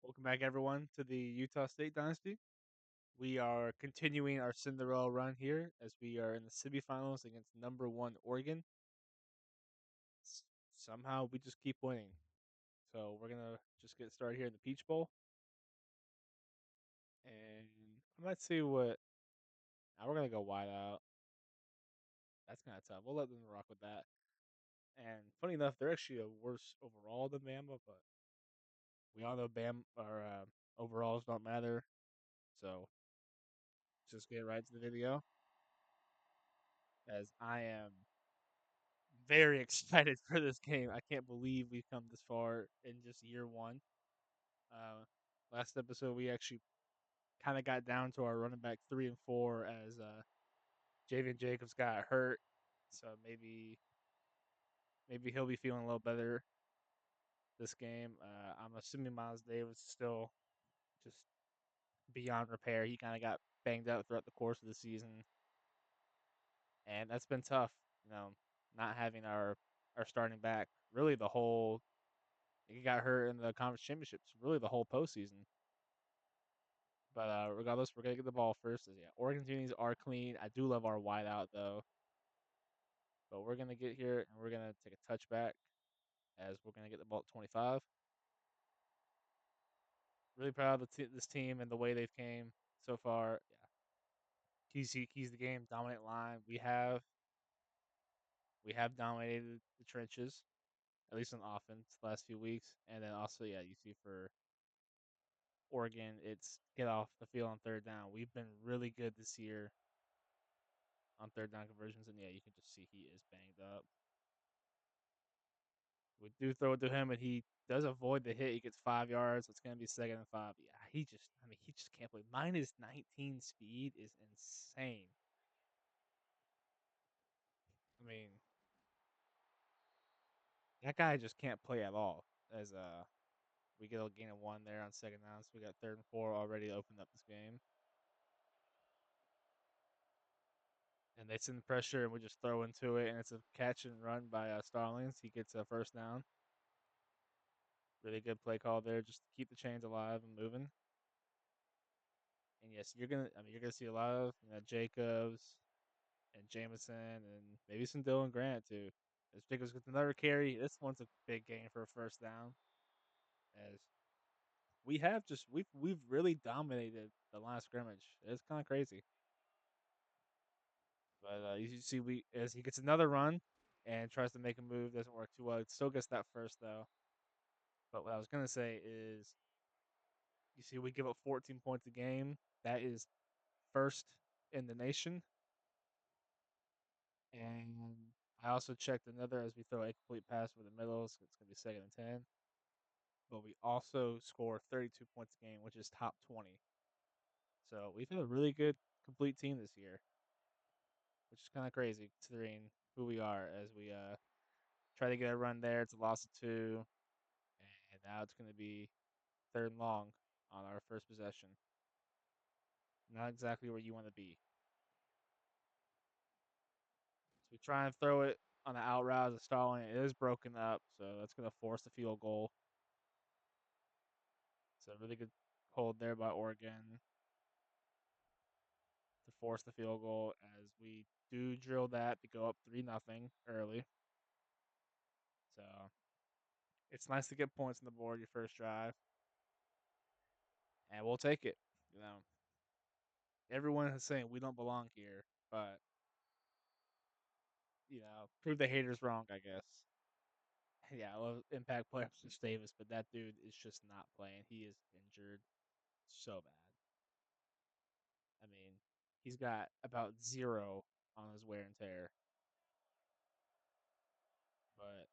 Welcome back, everyone, to the Utah State Dynasty. We are continuing our Cinderella run here as we are in the semifinals against number one Oregon. Somehow we just keep winning. So we're going to just get started here in the Peach Bowl. And I might see what. Now we're going to go wide out. That's kind of tough. We'll let them rock with that. And funny enough, they're actually a worse overall than Bama, but we all know Bam or overalls don't matter. So just get right to the video as I am very excited for this game. I can't believe we've come this far in just year one. Uh, Last episode, we actually kind of got down to our running back 3 and 4 as Javian Jacobs got hurt. So maybe he'll be feeling a little better this game. I'm assuming Miles Davis is still just beyond repair. He kind of got banged up throughout the course of the season, and that's been tough. Not having our starting back really the whole. He got hurt in the conference championships, really the whole postseason. But regardless, we're gonna get the ball first. Yeah, Oregon teams are clean. I do love our wideout though, but we're gonna get here and we're gonna take a touchback as we're gonna get the ball at 25. Really proud of this team and the way they've came so far. Yeah, keys the game, dominant line. We have dominated the trenches, at least on offense, the last few weeks, and then also you see for Oregon, it's get off the field on third down. We've been really good this year on third down conversions, and you can just see he is banged up. We do throw it to him, and he does avoid the hit. He gets 5 yards. It's gonna be 2nd and 5. Yeah, he just can't play. -19 speed is insane. I mean, that guy just can't play at all. As we get a gain of one there on second down, so we got 3rd and 4 already to open up this game. And they send pressure, and we just throw into it, and it's a catch and run by Starlings. He gets a first down. Really good play call there, just to keep the chains alive and moving. And yes, you're gonna see a lot of Jacobs and Jameson and maybe some Dylan Grant too. As Jacobs gets another carry, this one's a big gain for a first down. As we've really dominated the line of scrimmage. It's kind of crazy. But you see, we as he gets another run and tries to make a move, doesn't work too well. It still gets that first though. But what I was gonna say is, you see, we give up 14 points a game. That is first in the nation. And I also checked another as we throw a complete pass over the middle, so it's gonna be 2nd and 10. But we also score 32 points a game, which is top 20. So we've had a really good complete team this year, which is kind of crazy considering who we are as we try to get a run there. It's a loss of two, and now it's going to be 3rd and long on our first possession. Not exactly where you want to be. So we try and throw it on the out route as a stalling. It is broken up, so that's going to force the field goal. So really good hold there by Oregon to force the field goal as we do drill that to go up 3-0 early. So it's nice to get points on the board your first drive, and we'll take it. Everyone is saying we don't belong here, but prove the haters wrong, I guess. Yeah, I love impact player Chris Davis, but that dude is just not playing. He is injured so bad. I mean, he's got about zero on his wear and tear, but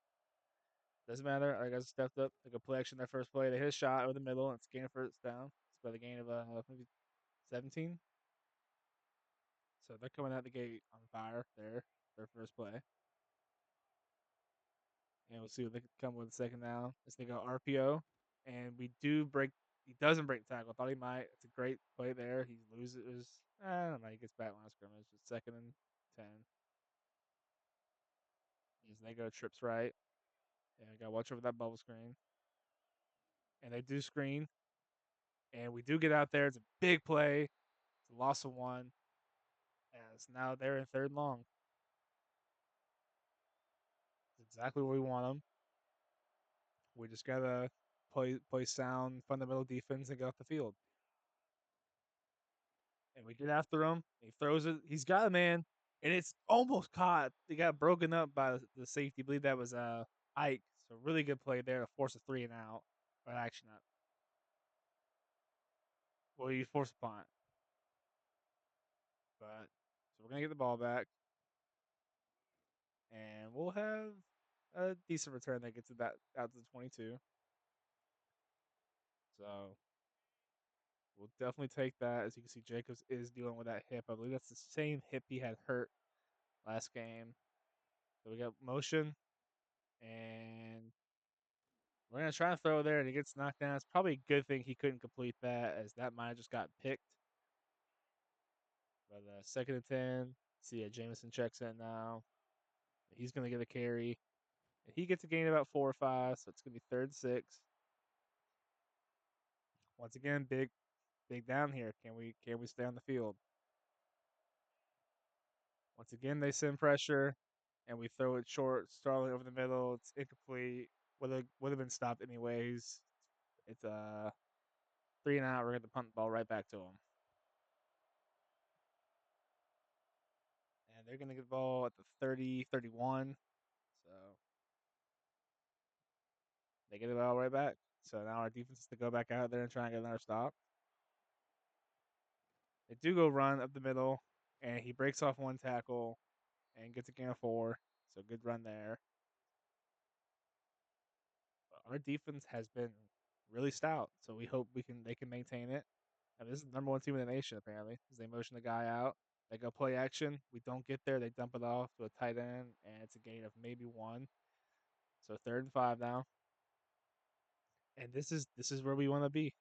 doesn't matter. I guys stepped up, took a play action their first play. They hit a shot over the middle, and it's gain of first down. It's by the gain of maybe 17. So they're coming out the gate on fire there, their first play. And we'll see what they can come with second down. As they go RPO, and we do break. He doesn't break the tackle. I thought he might. It's a great play there. He loses. I don't know. He gets back line of scrimmage. It's 2nd and 10. As they go trips right, and got to watch over that bubble screen. And they do screen. And we do get out there. It's a big play. It's a loss of one. As now they're in third and long. It's exactly where we want them. We just gotta play sound fundamental defense and get off the field. And we get after him. He throws it. He's got a man, and it's almost caught. They got broken up by the safety. I believe that was Ike. So really good play there to force a 3-and-out. But actually not. Well, you force a punt. But so we're gonna get the ball back, and we'll have a decent return that gets it that out to the 22. So we'll definitely take that. As you can see, Jacobs is dealing with that hip. I believe that's the same hip he had hurt last game. So we got motion, and we're gonna try and throw there, and he gets knocked down. It's probably a good thing he couldn't complete that, as that might have just got picked. But 2nd and 10. See, Jameson checks in now. He's gonna get a carry. And he gets a gain about 4 or 5, so it's gonna be 3rd and 6. Once again, big down here. Can we stay on the field? Once again, they send pressure, and we throw it short. Starling over the middle. It's incomplete. Would have been stopped anyways. It's 3-and-out. We're gonna punt the ball right back to him, and they're gonna get the ball at the 30-31. So they get the ball right back. So now our defense is to go back out there and try and get another stop. They do go run up the middle, and he breaks off one tackle and gets a gain of 4. So good run there. Our defense has been really stout, so we hope they can maintain it. And this is the number one team in the nation apparently, because they motion the guy out. They go play action. We don't get there. They dump it off to a tight end, and it's a gain of maybe 1. So 3rd and 5 now, and this is where we want to be.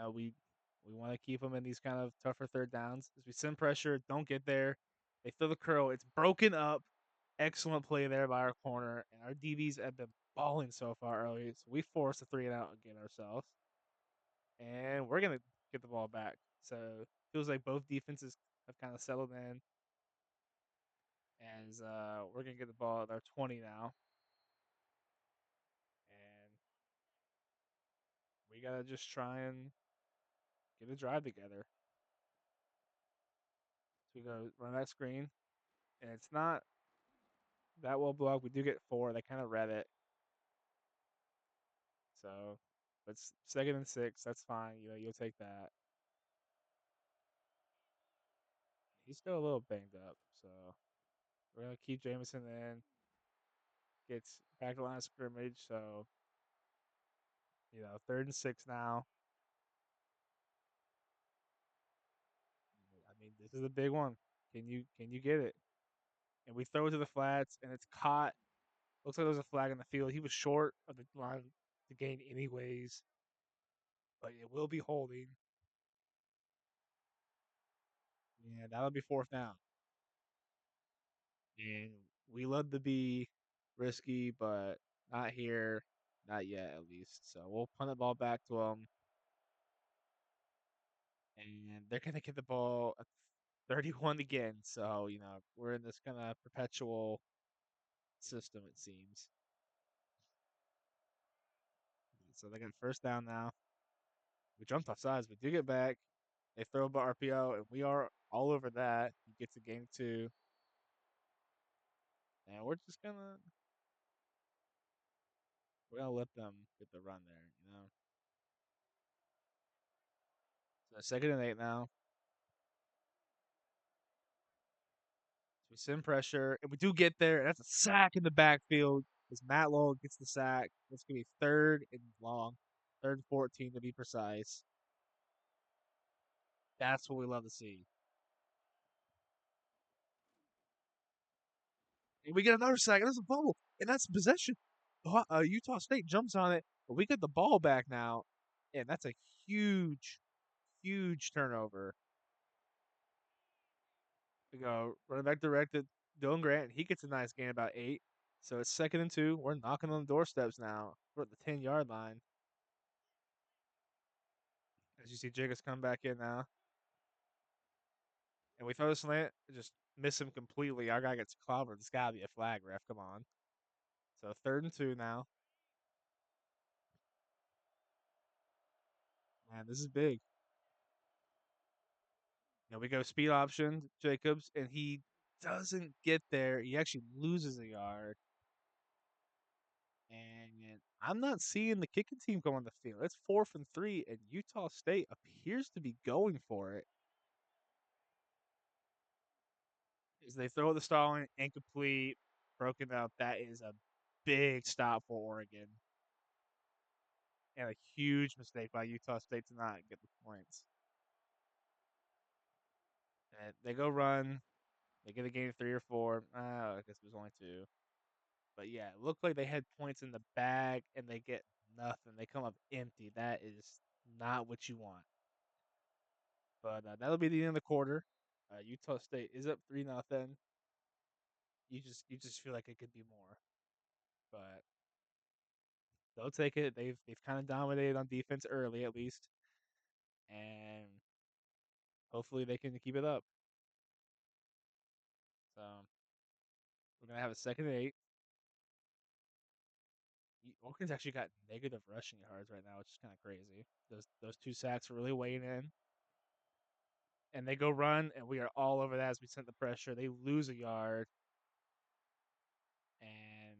We want to keep them in these kind of tougher third downs. As we send pressure, don't get there. They throw the curl. It's broken up. Excellent play there by our corner, and our DBs have been balling so far early. So we force a 3-and-out again ourselves, and we're gonna get the ball back. So feels like both defenses have kind of settled in, as we're gonna get the ball at our 20 now, and we gotta just try and get a drive together. So we go run that screen, and it's not that well blocked. We do get 4. They kind of read it. So, but it's 2nd and 6. That's fine. You'll take that. He's still a little banged up, so we're gonna keep Jameson in. Gets back to line of scrimmage, so 3rd and 6 now. I mean, this is a big one. Can you get it? And we throw it to the flats, and it's caught. Looks like there's a flag in the field. He was short of the line to gain anyways, but it will be holding. Yeah, that'll be 4th down. And we love to be risky, but not here, not yet at least. So we'll punt the ball back to them, and they're gonna get the ball at 31 again. So we're in this kind of perpetual system, it seems. So they got 1st down now. We jumped off sides, but do get back. They throw a RPO, and we are all over that. He gets a game 2, and we're gonna let them get the run there. So 2nd and 8 now. So we send pressure, and we do get there, and that's a sack in the backfield as Matt Lowell gets the sack. It's gonna be 3rd and long, 3rd and 14 to be precise. That's what we love to see. And we get another sack, and that's a fumble, and that's possession. Utah State jumps on it, but we get the ball back now, and that's a huge, huge turnover. We go running back directed Dylan Grant. He gets a nice gain, about 8. So it's 2nd and 2. We're knocking on the doorsteps now. We're at the 10-yard line. As you see Jacobs come back in now, and we throw the slant, just miss him completely. Our guy gets clobbered. It's gotta be a flag, ref. Come on. So 3rd and 2 now. Man, this is big. Now we go speed option Jacobs, and he doesn't get there. He actually loses a yard. And I'm not seeing the kicking team go on the field. It's 4th and 3, and Utah State appears to be going for it. As they throw the stalling, incomplete, broken up. That is a big stop for Oregon. And a huge mistake by Utah State to not get the points. And they go run. They get a game of 3 or 4. I guess it was only 2. But yeah, it looked like they had points in the bag and they get nothing. They come up empty. That is not what you want. But that'll be the end of the quarter. Utah State is up 3-0. You just feel like it could be more, but they'll take it. They've kind of dominated on defense early at least, and hopefully they can keep it up. So we're gonna have a 2nd and 8. Oregon's actually got negative rushing yards right now, which is kind of crazy. Those 2 sacks are really weighing in. And they go run, and we are all over that as we send the pressure. They lose a yard, and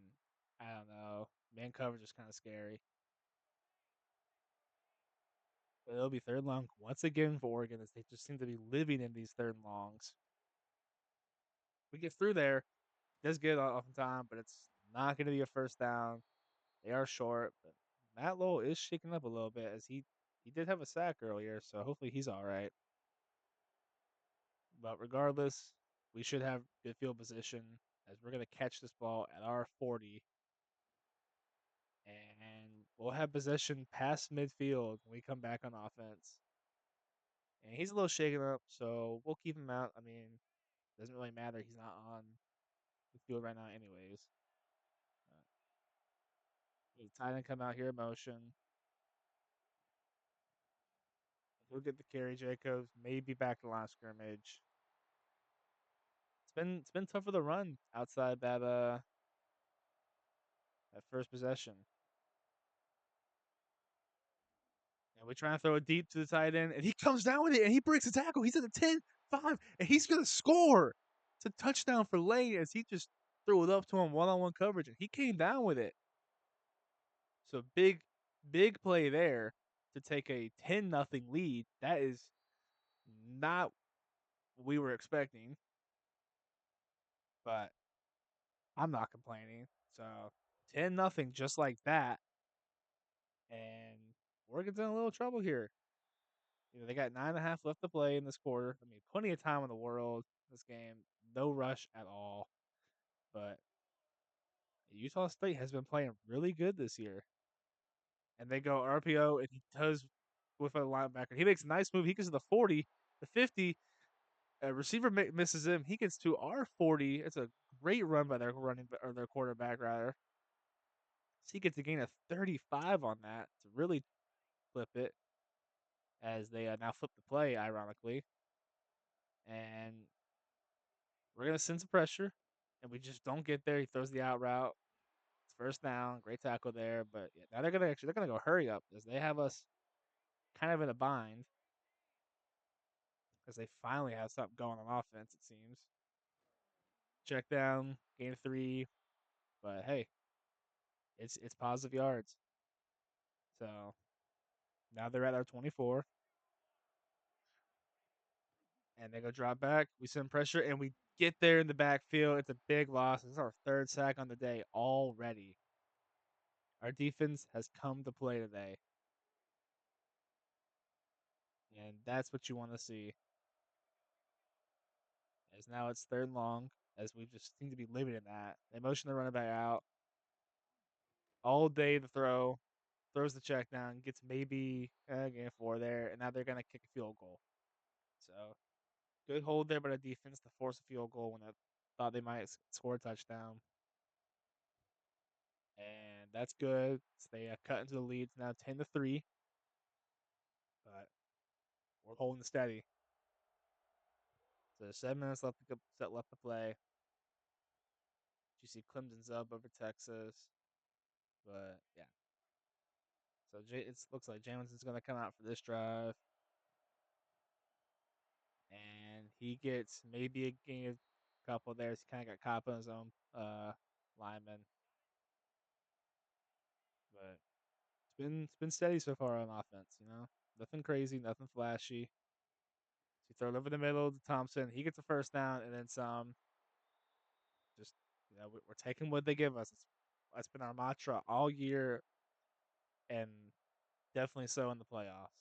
I don't know. Man coverage is kind of scary. But it'll be 3rd and long once again for Oregon as they just seem to be living in these 3rd and longs. We get through there. Does good off the time, but it's not going to be a first down. They are short, but Matt Lowell is shaking up a little bit as he did have a sack earlier, so hopefully he's all right. But regardless, we should have good field position as we're going to catch this ball at our 40, and we'll have possession past midfield when we come back on offense. And he's a little shaken up, so we'll keep him out. I mean, doesn't really matter. He's not on the field right now, anyways. The tight end come out here in motion. He'll get the carry. Jacobs maybe back to line of scrimmage. It's been tough for the run outside that first possession. And we try and throw it deep to the tight end, and he comes down with it, and he breaks a tackle. He's at the 10-5, and he's going to score. It's a touchdown for Lane as he just threw it up to him one-on-one coverage, and he came down with it. So big play there to take a 10-0 lead. That is not what we were expecting, but I'm not complaining. So 10-0 just like that, and Oregon's in a little trouble here. They got 9.5 left to play in this quarter. I mean, plenty of time in the world. This game, no rush at all. But Utah State has been playing really good this year. And they go RPO, and he does with a linebacker. He makes a nice move. He gets to the 40, the 50. A receiver misses him. He gets to our 40. It's a great run by their quarterback rather. So he gets a gain of 35 on that to really flip it as they now flip the play, ironically. And we're gonna send some pressure, and we just don't get there. He throws the out route. It's first down. Great tackle there. But yeah, now they're gonna go hurry up as they have us kind of in a bind because they finally have something going on offense. It seems. Check down, gain of 3. But hey, it's positive yards. So now they're at our 24, and they go drop back. We send pressure, and we get there in the backfield. It's a big loss. This is our 3rd sack on the day already. Our defense has come to play today, and that's what you want to see. As now it's 3rd and long, as we just seem to be living in that. They motion the running back out all day to throw, throws the check down, gets maybe gain of 4 there, and now they're gonna kick a field goal. So good hold there by the defense to force a field goal when I thought they might score a touchdown. And that's good. So they cut into the lead now 10-3. But We're holding steady. So there's 7 minutes left to play. You see Clemson's up over Texas, but yeah. So it looks like Jameson's going to come out for this drive, and he gets maybe a gain of a couple there. He kind of got caught on his own lineman, but it's been steady so far on offense. Nothing crazy, nothing flashy. So you throw it over the middle to Thompson. He gets a first down and then some. Just we're taking what they give us. That's been our mantra all year, and definitely so in the playoffs.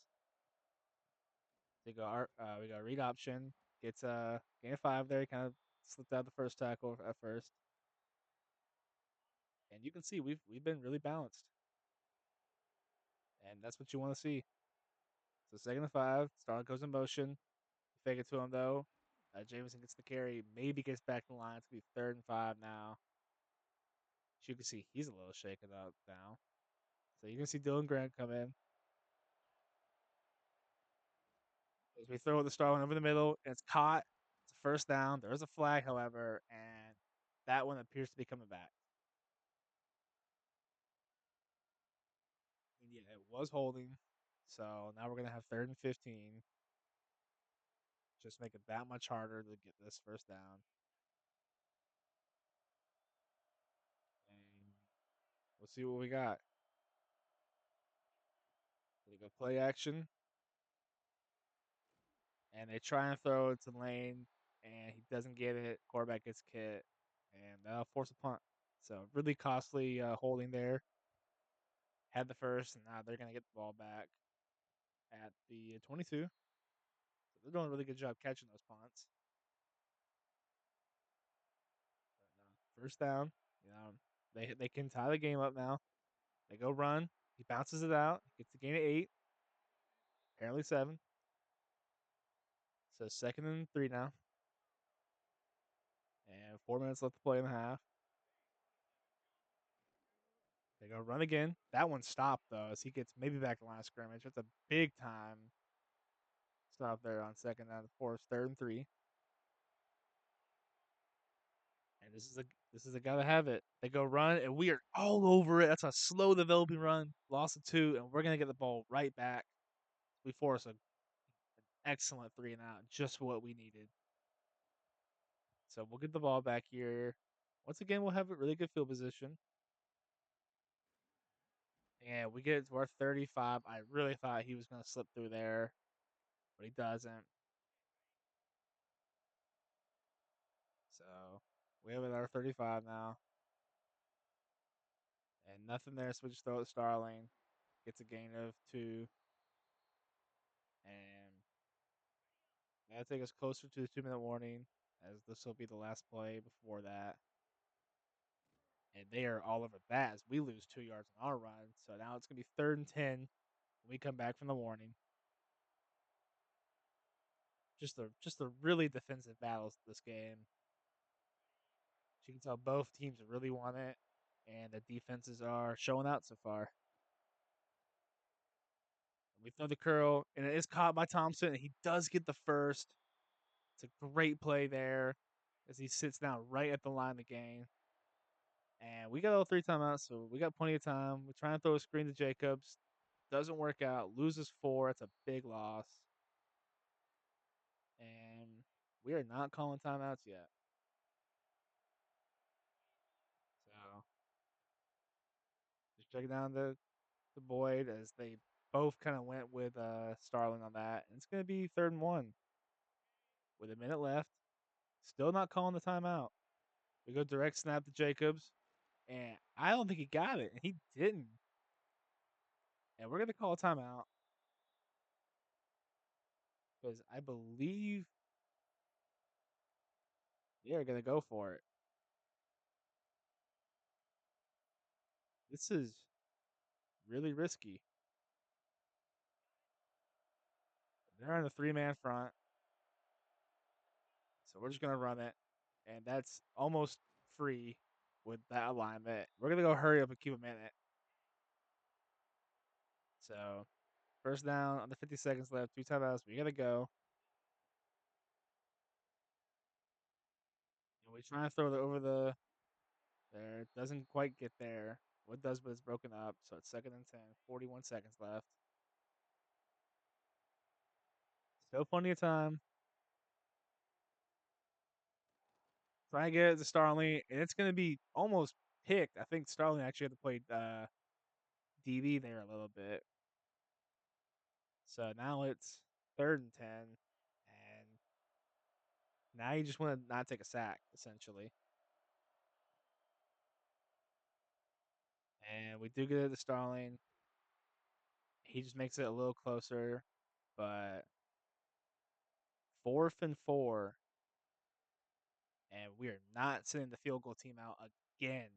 We go read option. Gets a gain of 5 there. He kind of slipped out the first tackle at first, and you can see we've been really balanced, and that's what you want to see. So 2nd and 5, Starling goes in motion. Fake it to him though. Jameson gets the carry, maybe gets back to the line. It's gonna be 3rd and 5 now. As you can see, he's a little shaken up now. So you can see Dylan Grant come in. As we throw the Starling over the middle, and it's caught. It's a first down. There is a flag, however, and that one appears to be coming back. And yeah, it was holding. So now we're gonna have 3rd and 15. Just make it that much harder to get this first down. And we'll see what we got. We go play action, and they try and throw it to Lane, and he doesn't get it. Quarterback gets hit, and that'll force a punt. So really costly holding there. Had the first, and now they're gonna get the ball back at the 22. So they're doing a really good job catching those punts. But, first down, they can tie the game up now. They go run. He bounces it out. Gets the gain of 8. Apparently 7. So 2nd and 3 now. And 4 minutes left to play in the half. They go run again. That one stopped though, as he gets maybe back to line of scrimmage. That's a big time stop there on 2nd down. Force 3rd and 3. And this is a gotta have it. They go run, and we are all over it. That's a slow developing run. Loss of 2, and we're gonna get the ball right back. We force an excellent 3-and-out, just what we needed. So we'll get the ball back here. Once again, we'll have a really good field position. And we get it to our 35. I really thought he was gonna slip through there, but he doesn't. So we have it at our 35 now. And nothing there, so we just throw it to Starling. Gets a gain of 2. And that'll take us closer to the 2-minute warning, as this will be the last play before that. And they are all over that as we lose 2 yards on our run. So now it's going to be 3rd and 10 when we come back from the warning. Just the really defensive battles this game. You can tell both teams really want it, and the defenses are showing out so far. We throw the curl, and it is caught by Thompson, and he does get the first. It's a great play there as he sits down right at the line of the game. And we got all 3 timeouts, so we got plenty of time. We're trying to throw a screen to Jacobs. Doesn't work out. Loses 4. It's a big loss. And we are not calling timeouts yet. So just checking down the Boyd as they both kind of went with Starling on that. And it's going to be 3rd and 1 with a minute left. Still not calling the timeout. We go direct snap to Jacobs, and I don't think he got it, and he didn't. And we're going to call a timeout because I believe they're going to go for it. This is really risky. They're on a 3-man front, so we're just going to run it, and that's almost free with that alignment. We're going to go hurry up and keep a minute. So First down on the 50 seconds left. 2 timeouts. We gotta go. And we try and throw it over the there. It doesn't quite get there. What does, but it's broken up. So it's second and 10. 41 seconds left. Still plenty of time. Try and get it to Starling, and it's gonna be almost picked. I think Starling actually had to play DB there a little bit. So now it's third and 10, and now you just want to not take a sack, essentially. And we do get it to Starling. He just makes it a little closer, but 4th and 4, and we are not sending the field goal team out again.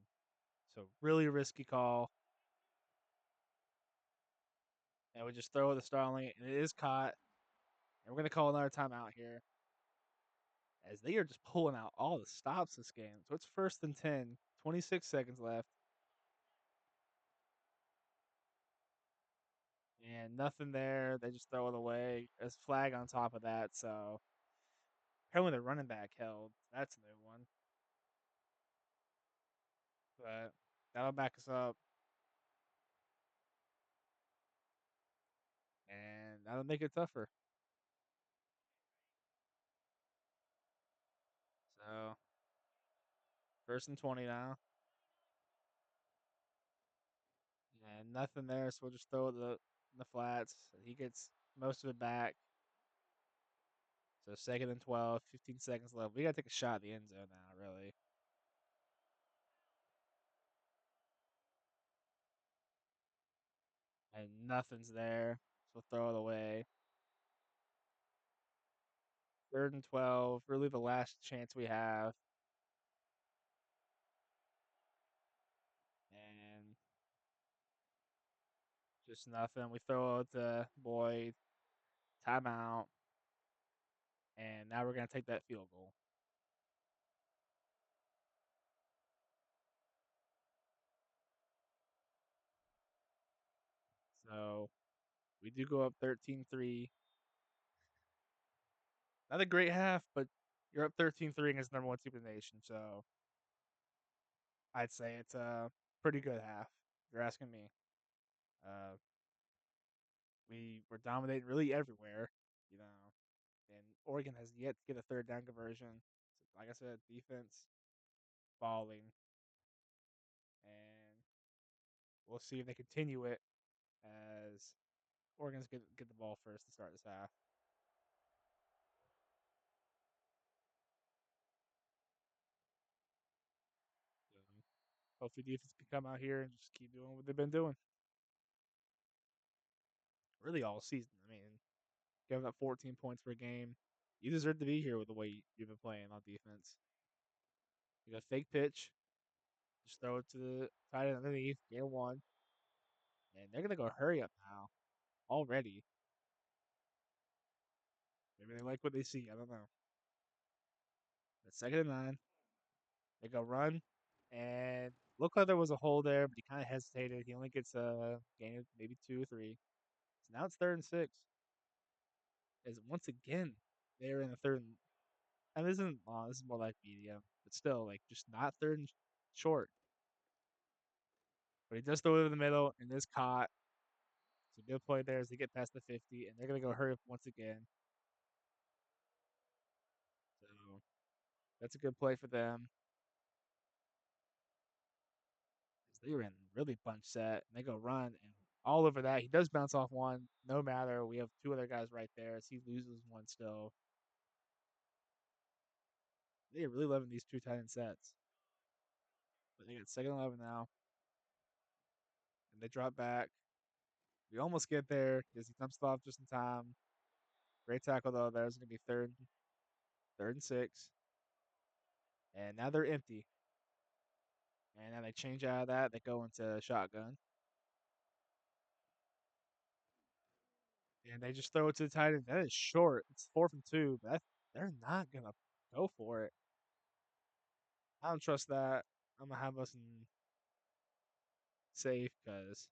So really risky call. And we just throw it to Starling, and it is caught. And we're gonna call another timeout here, as they are just pulling out all the stops this game. So it's first and 10, 26 seconds left. And nothing there. They just throw it away. There's a flag on top of that. So apparently the running back held. That's a new one. But that'll back us up. And that'll make it tougher. So first and 20 now. And nothing there. So we'll just throw it in the flats. He gets most of it back. So second and 12, 15 seconds left. We got to take a shot at the end zone now, really. And nothing's there. So throw it away. Third and 12, really the last chance we have. And just nothing. We throw it to Boyd, timeout, and now we're going to take that field goal. So we do go up 13-3. Not a great half, but you're up 13-3 against the number one team in the nation. So I'd say it's a pretty good half. If you're asking me. Uh, we were dominating really everywhere, you know, and Oregon has yet to get a third down conversion. So, like I said, defense falling, and we'll see if they continue it as Oregon's get the ball first to start this half. So hopefully, defense can come out here and just keep doing what they've been doing really all season. I mean, giving up 14 points per game. You deserve to be here with the way you've been playing on defense. You got fake pitch, just throw it to the tight end underneath, game one, and they're gonna go hurry up now already. Maybe they like what they see. I don't know. But second and 9, they go run, and looked like there was a hole there, but he kind of hesitated. He only gets a gain of maybe 2 or 3. So now it's third and 6. Is once again they're in the third. And this isn't long. This is more like medium, but still, like just not third and short. But he does throw it in the middle and is caught. So good play there as they get past the 50, and they're gonna go hurry up once again. So that's a good play for them. They were in really bunch set, and they go run and all over that. He does bounce off one, no matter. We have two other guys right there as he loses one still. They are really loving these two tight end sets. But they got second and 11 now, and they drop back. We almost get there because he comes off just in time. Great tackle though. There's gonna be third and 6, and now they're empty. And now they change out of that. They go into shotgun, and they just throw it to the tight end. That is short. It's 4th and 2, but they're not gonna go for it. I don't trust that. I'm gonna have us in safe because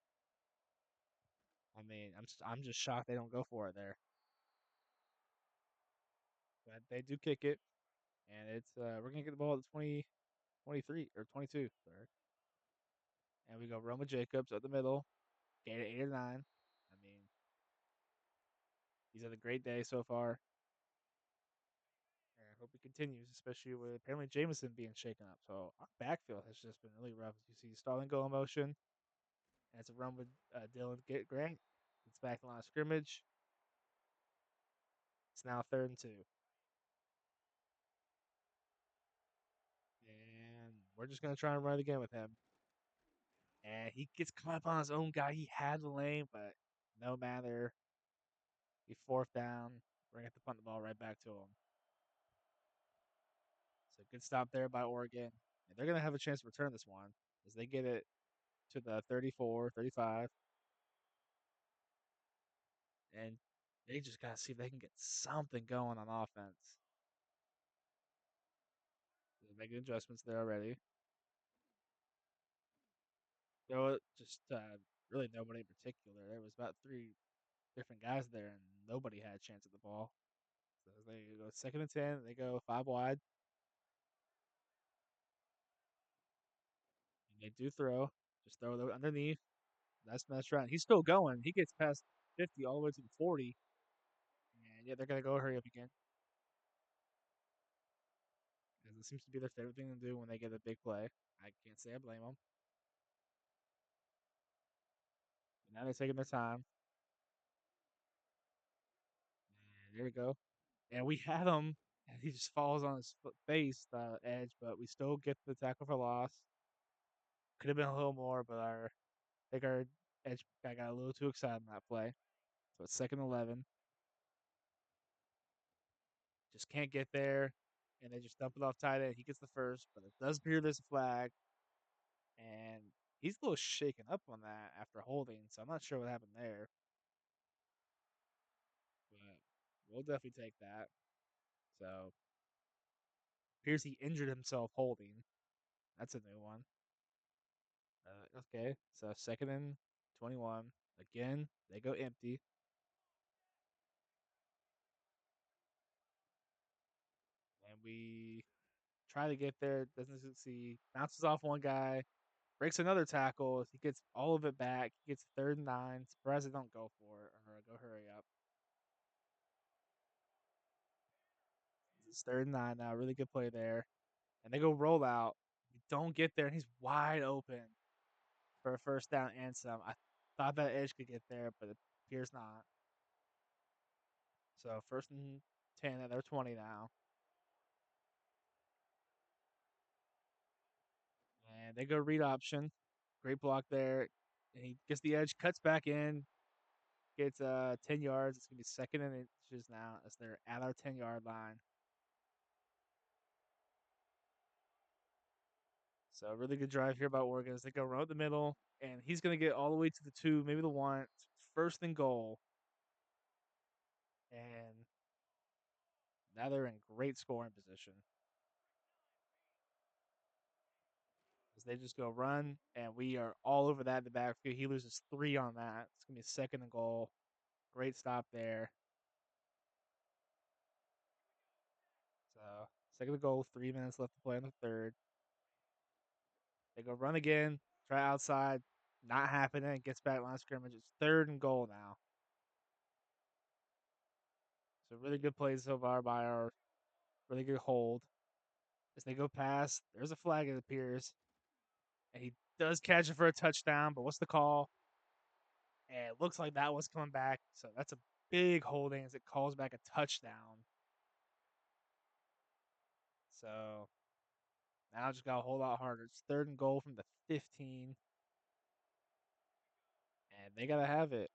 I mean, I'm just shocked they don't go for it there. But they do kick it, and it's we're gonna get the ball at 20, 23 or 22, sorry. And we go Roma Jacobs up the middle, gain 8 or 9. I mean, he's had a great day so far. And I hope it continues, especially with apparently Jameson being shaken up. So our backfield has just been really rough. As you see Starling go in motion, and it's a run with Dylan get Grant. It's back to the line of scrimmage. It's now 3rd and 2. And we're just gonna try and run it again with him. And he gets caught up on his own guy. He had the lane, but no matter. He 4th down. We're gonna have to punt the ball right back to him. So good stop there by Oregon. And they're gonna have a chance to return this one as they get it to the 34, 35. And they just gotta see if they can get something going on offense. They're making adjustments there already. There was just really nobody in particular. There was about 3 different guys there, and nobody had a chance at the ball. So they go 2nd and 10. They go 5 wide. And they do throw. Just throw it underneath. That's right. He's still going. He gets past 50 all the way to the 40. And yeah, they're gonna go hurry up again. Because it seems to be their favorite thing to do when they get a big play. I can't say I blame them. But now they're taking their time. And there we go. And we had him, and he just falls on his face, the edge, but we still get the tackle for loss. Could have been a little more, but I think our edge guy got a little too excited on that play. So it's 2nd and 11. Just can't get there, and they just dump it off tight end. He gets the first, but it does appear there's a flag, and he's a little shaken up on that after holding. So I'm not sure what happened there, but we'll definitely take that. So appears he injured himself holding. That's a new one. Okay, so 2nd and 21. Again, they go empty, and we try to get there. Doesn't succeed. Bounces off one guy, breaks another tackle. He gets all of it back. He gets 3rd and 9. Surprised they don't go for it or go hurry up. It's 3rd and 9 now. Really good play there. And they go roll out. Don't get there, and he's wide open for a 1st down and some. I thought that edge could get there, but it appears not. So 1st and 10 at their 20 now. And they go read option. Great block there. And he gets the edge, cuts back in, gets 10 yards. It's gonna be 2nd and inches now as they're at our 10-yard line. So really good drive here by Oregon as they go right the middle, and he's gonna get all the way to the 2, maybe the 1. 1st and goal, and now they're in great scoring position as they just go run, and we are all over that in the backfield. He loses 3 on that. It's gonna be 2nd and goal. Great stop there. So 2nd and goal, 3 minutes left to play in the third. They go run again, try outside, not happening. Gets back line of scrimmage. It's 3rd and goal now. So really good plays so far by our really good hold. As they go past, there's a flag, it appears. And he does catch it for a touchdown, but what's the call? And it looks like that was coming back. So that's a big holding as it calls back a touchdown. So now I just got a whole lot harder. It's 3rd and goal from the 15. And they got to have it.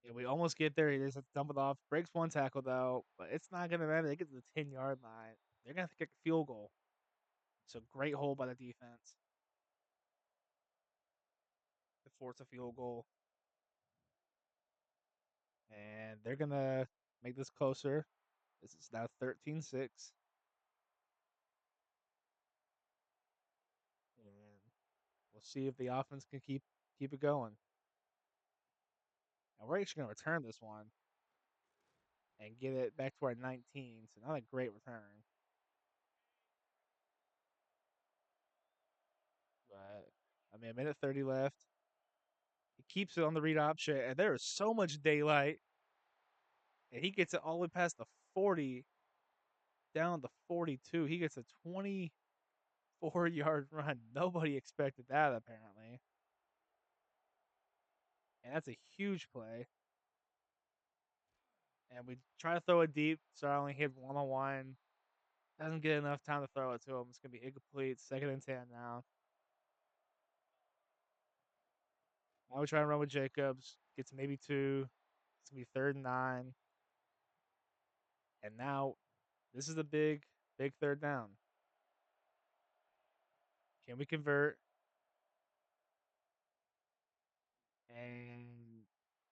Yeah, we almost get there. He just dump it off. Breaks one tackle, though, but it's not going to matter. They get to the 10-yard line. They're going to kick a field goal. So great hold by the defense to force a field goal. And they're going to make this closer. This is now 13-6. And we'll see if the offense can keep it going. And we're actually going to return this one and get it back to our 19. So not a great return, but I mean, a minute 30 left. He keeps it on the read option, and there is so much daylight, and he gets it all the way past the 40, down the 42. He gets a 24-yard run. Nobody expected that apparently, and that's a huge play. And we try to throw it deep, so I only hit 1-on-1. Doesn't get enough time to throw it to him. It's gonna be incomplete. 2nd and 10 now. Now we try and run with Jacobs. Gets maybe 2. It's gonna be 3rd and 9. And now this is a big third down. Can we convert? And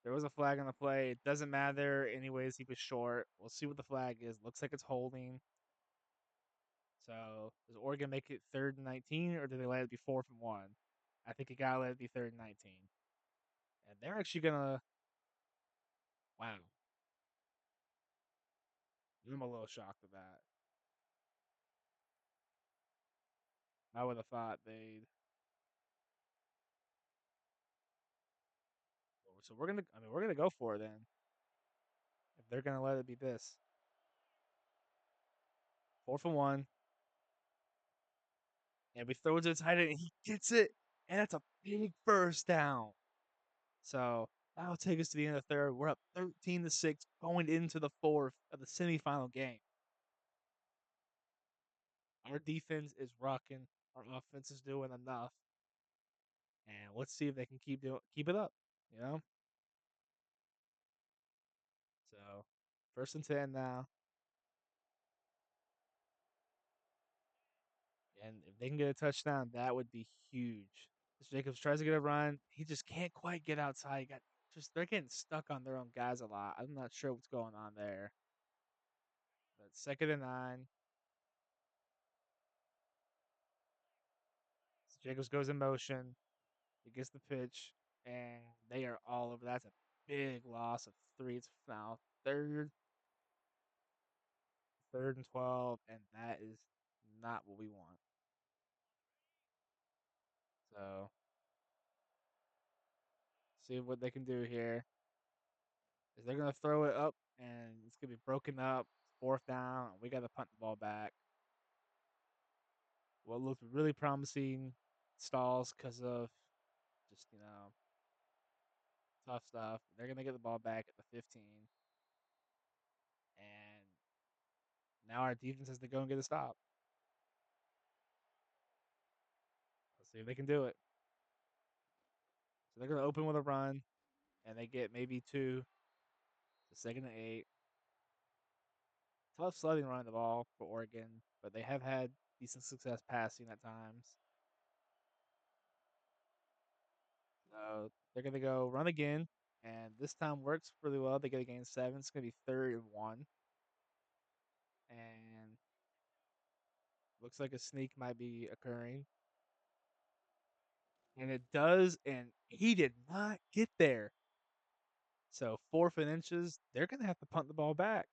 there was a flag on the play. It doesn't matter. Anyways, he was short. We'll see what the flag is. Looks like it's holding. So does Oregon make it 3rd and 19, or do they let it be 4th and 1? I think it gotta let it be 3rd and 19. And they're actually gonna, wow. I'm a little shocked at that. I would have thought they'd. So we're gonna. I mean, we're gonna go for it then. If they're gonna let it be this 4th and 1, and we throw it to the tight end, and he gets it, and that's a big first down. So that'll take us to the end of the third. We're up 13-6 going into the fourth of the semifinal game. Our defense is rocking. Our offense is doing enough, and let's see if they can keep it up. You know. So 1st and 10 now, and if they can get a touchdown, that would be huge. As Jacobs tries to get a run, he just can't quite get outside. He got just they're getting stuck on their own guys a lot. I'm not sure what's going on there. But 2nd and 9, Jacobs goes in motion. He gets the pitch, and they are all over. That's a big loss of 3. It's now third and 12, and that is not what we want. So see what they can do here. Is they're gonna throw it up, and it's gonna be broken up. 4th down, and we got to punt the ball back. What looked really promising stalls because of just tough stuff. They're gonna get the ball back at the 15, and now our defense has to go and get a stop. Let's see if they can do it. So they're gonna open with a run, and they get maybe 2. The 2nd and 8. Tough sledding run the ball for Oregon, but they have had decent success passing at times. So they're gonna go run again, and this time works really well. They get a gain 7. It's gonna be 3rd and 1, and looks like a sneak might be occurring, and it does. And he did not get there. So 4th and inches, they're gonna have to punt the ball back,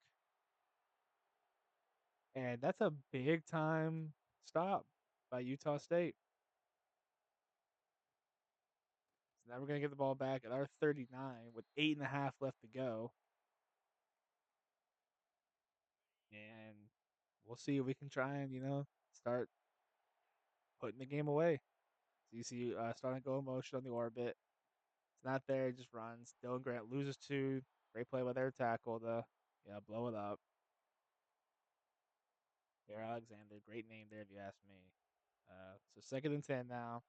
and that's a big time stop by Utah State. So now we're gonna get the ball back at our 39 with 8.5 left to go, and we'll see if we can try and start putting the game away. So you see, starting to go in motion on the orbit. It's not there. It just runs. Dylan Grant loses 2. Great play by their tackle to blow it up. Bear Alexander, great name there if you ask me. So 2nd and 10 now.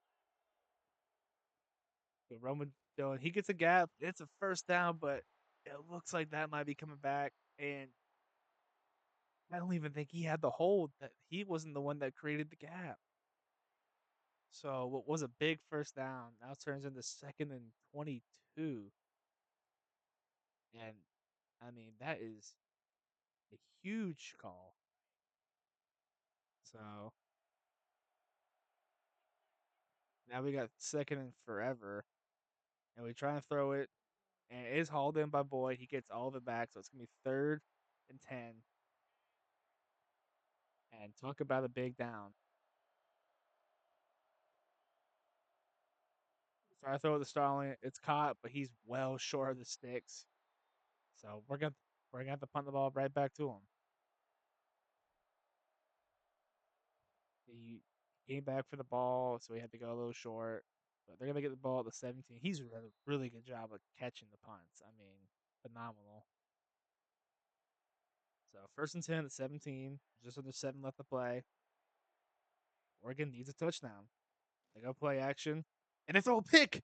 The Roman Dylan, he gets a gap. It's a first down, but it looks like that might be coming back. And I don't even think he had the hold. That he wasn't the one that created the gap. So what was a big first down now turns into 2nd and 22. And I mean, that is a huge call. So Now we got second and forever, and we try and throw it, and it is hauled in by Boyd. He gets all of it back, so it's gonna be 3rd and 10. And talk about a big down. Try to throw it to Starling. It's caught, but he's well short of the sticks. So we're gonna have to punt the ball right back to him. He came back for the ball, so he had to go a little short. But they're gonna get the ball at the 17. He's done a really good job of catching the punts. I mean, phenomenal. So 1st and 10 at 17, just under 7 left to play. Oregon needs a touchdown. They go play action, and they throw a pick.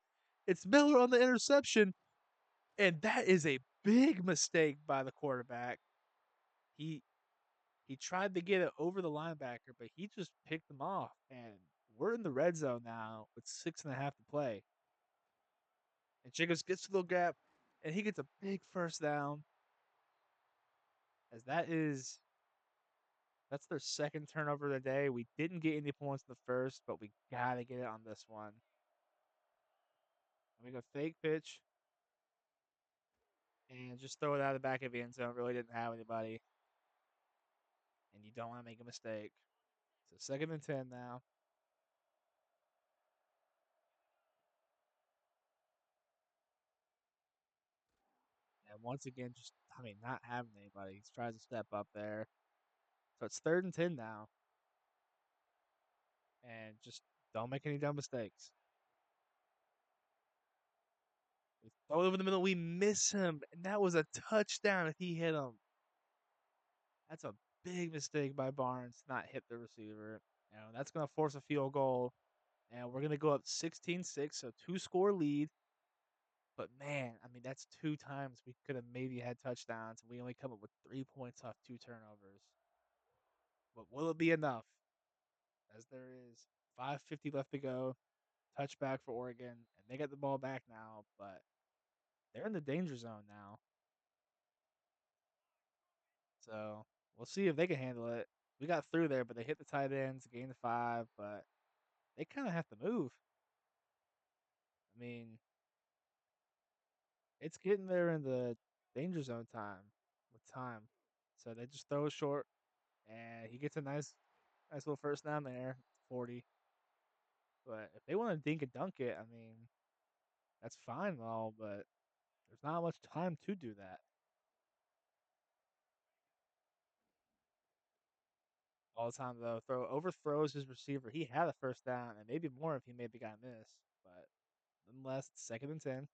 It's Miller on the interception, and that is a big mistake by the quarterback. He he tried to get it over the linebacker, but he just picked him off. And we're in the red zone now with 6.5 to play. And Jacobs gets to the gap, and he gets a big first down. As that's their second turnover of the day. We didn't get any points in the first, but we gotta get it on this one. And we go fake pitch and just throw it out of the back of the end zone. Really didn't have anybody, and you don't want to make a mistake. So 2nd and 10 now. And once again, just I mean, not having anybody. He tries to step up there. So it's 3rd and 10 now, and just don't make any dumb mistakes. We throw it over the middle. We miss him, and that was a touchdown if he hit him. That's a big mistake by Barnes to not hit the receiver. That's going to force a field goal, and we're going to go up 16-6, so 2-score lead. But man, I mean, that's 2 times we could have maybe had touchdowns, and we only come up with 3 points off 2 turnovers. But will it be enough? As there is 5:50 left to go, touchback for Oregon, and they get the ball back now, but they're in the danger zone now. So we'll see if they can handle it. We got through there, but they hit the tight ends, gained the 5, but they kind of have to move. I mean, it's getting there in the danger zone time. So they just throw it short, and he gets a nice little first down there, 40. But if they want to dink and dunk it, I mean, that's fine and all, but there's not much time to do that. All the time though, overthrows his receiver. He had a first down, and maybe more if he made the guy miss. But nonetheless, 2nd and 10.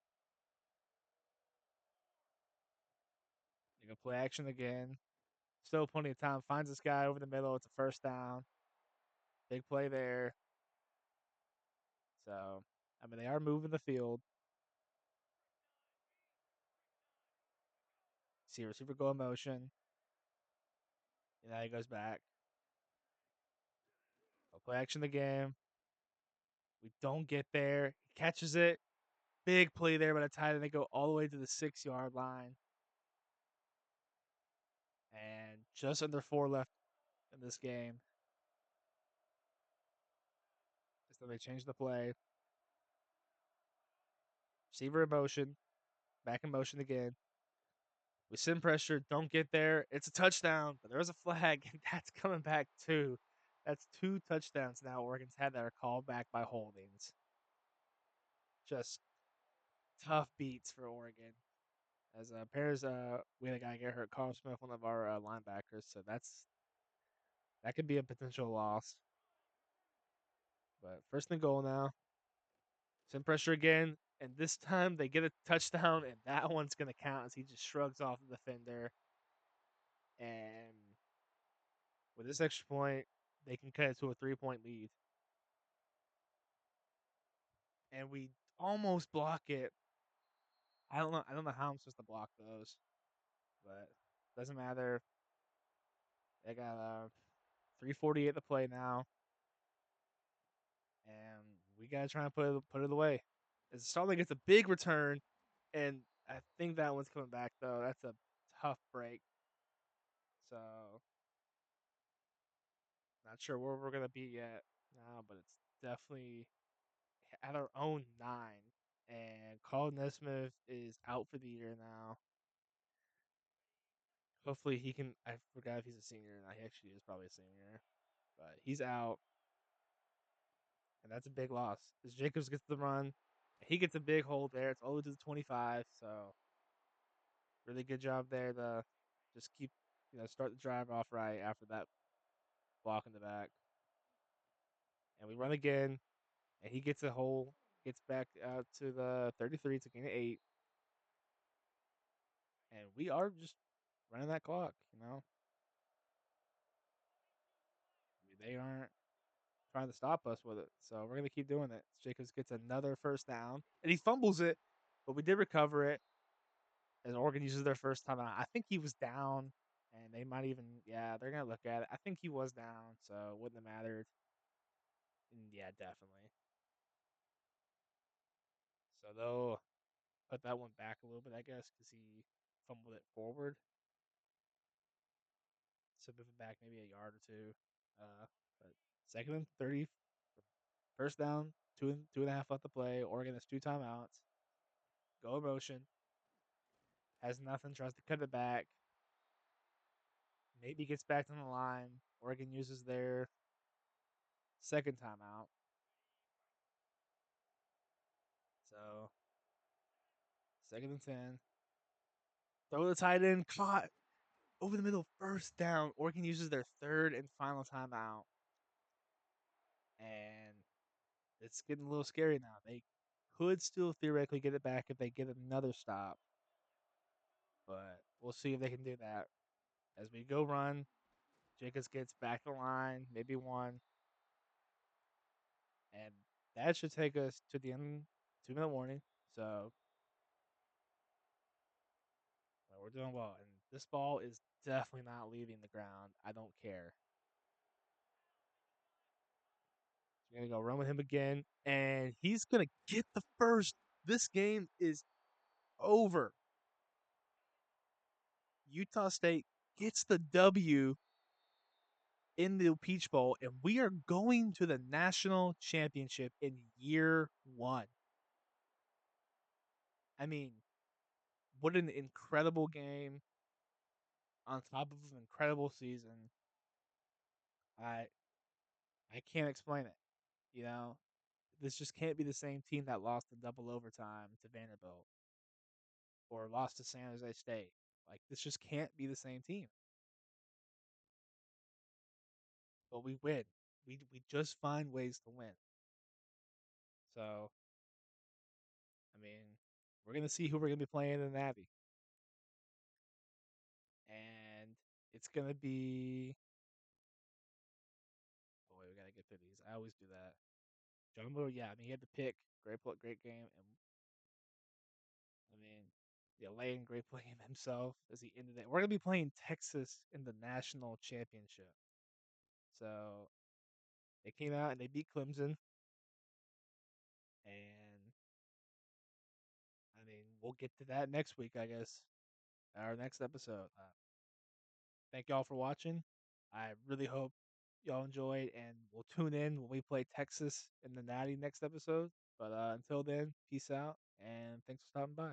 They go play action again. Still plenty of time. Finds this guy over the middle. It's a first down. Big play there. So, I mean, they are moving the field. See receiver go in motion. And now he goes back. Go play action again. We don't get there. He catches it. Big play there by the tight end. They go all the way to the 6-yard line. And just under 4 left in this game. So they change the play. Receiver in motion. Back in motion again. We send pressure, don't get there. It's a touchdown, but there's a flag, and that's coming back too. That's 2 touchdowns now Oregon's had that are called back by holdings. Just tough beats for Oregon. As pairs, we had a guy get hurt, Carl Smith, one of our linebackers, so that could be a potential loss. But 1st and goal now. Send pressure again, and this time they get a touchdown, and that one's gonna count as he just shrugs off the defender. And with this extra point, they can cut it to a 3-point lead. And we almost block it. I don't know. I don't know how I'm supposed to block those, but doesn't matter. They got 3:48 to play now, and we gotta try and put it away. As Starling gets a big return, and I think that one's coming back though. That's a tough break. So not sure where we're gonna be yet now, but it's definitely at our own 9. And Carl Nesmith is out for the year now. Hopefully he can. I forgot if he's a senior, and he actually is probably a senior, but he's out, and that's a big loss. As Jacobs gets the run, he gets a big hold there. It's all to the 25, so really good job there to just keep, start the drive off right after that block in the back. And we run again, and he gets a hole, gets back out to the 33 to gain 8, and we are just running that clock. They aren't trying to stop us with it. So we're gonna keep doing it. Jacobs gets another first down, and he fumbles it, but we did recover it as Oregon uses their first time out. I think he was down, and they might even they're gonna look at it. I think he was down, so it wouldn't have mattered. And yeah, definitely. So they'll put that one back a little bit, I guess, because he fumbled it forward. So move it back maybe a yard or two. But second and 30, first down, two and a half left to play. Oregon has 2 timeouts. Go in motion. Has nothing. Tries to cut it back. Maybe gets back on the line. Oregon uses their second timeout. So second and 10. Throw the tight end. Caught over the middle. First down. Oregon uses their third and final timeout. And it's getting a little scary now. They could still theoretically get it back if they get another stop. But we'll see if they can do that. As we go run, Jacobs gets back to the line, maybe one. And that should take us to the end 2-minute warning. So we're doing well. And this ball is definitely not leaving the ground. I don't care. We're going to go run with him again. And he's going to get the first. This game is over. Utah State gets the W in the Peach Bowl, and we are going to the national championship in year 1. I mean, what an incredible game on top of an incredible season. I I can't explain it. You know, this just can't be the same team that lost in double overtime to Vanderbilt or lost to San Jose State. Like this just can't be the same team. But we win. We just find ways to win. So I mean, we're gonna see who we're gonna be playing in Navy, and it's gonna be. Oh wait, we gotta get through these. I always do that. Jumbo, yeah. I mean, he had the pick. Great game, and I mean, yeah, Lane, great play him himself as he ended it. We're gonna be playing Texas in the national championship. So they came out and they beat Clemson, and I mean, we'll get to that next week, I guess, our next episode. Thank y'all for watching. I really hope y'all enjoyed, and we'll tune in when we play Texas in the Natty next episode. But until then, peace out, and thanks for stopping by.